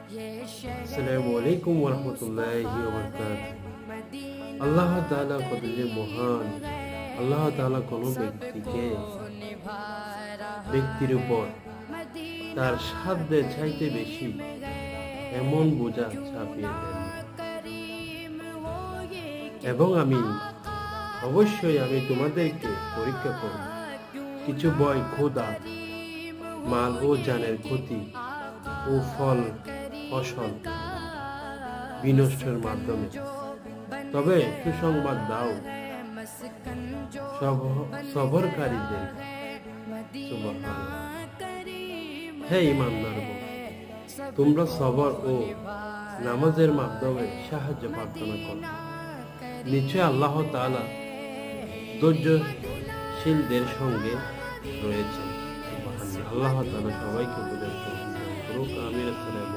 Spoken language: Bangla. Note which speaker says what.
Speaker 1: আসসালামু আলাইকুম ওয়া রাহমাতুল্লাহি ওয়া বারাকাতুহু। আল্লাহ তাআলা কতই মহান। আল্লাহ তাআলা কোনো ব্যক্তির উপর তার সাধ্যের চাইতে বেশি এমন বোঝা চাপিয়ে দেন না। এবং অবশ্যই তোমাদেরকে পরীক্ষা করব। কিছু ভয়, ক্ষুধা, মাল ও জানের ক্ষতি ও ফসল বিনষ্টের মাধ্যমে। তবে সুসংবাদ দাও সবরকারীদের। সুবহানাল্লাহ। হে ঈমানদারগণ, তোমরা সবর ও নামাজের মাধ্যমে সাহায্য প্রার্থনা করো। নিশ্চয় আল্লাহ তাআলা ধৈর্যশীলদের সঙ্গে রয়েছেন। সুবহানাল্লাহ। আল্লাহ তাআলা সবাইকে বুঝার তৌফিক দান করুক। আমিন। আসসালামু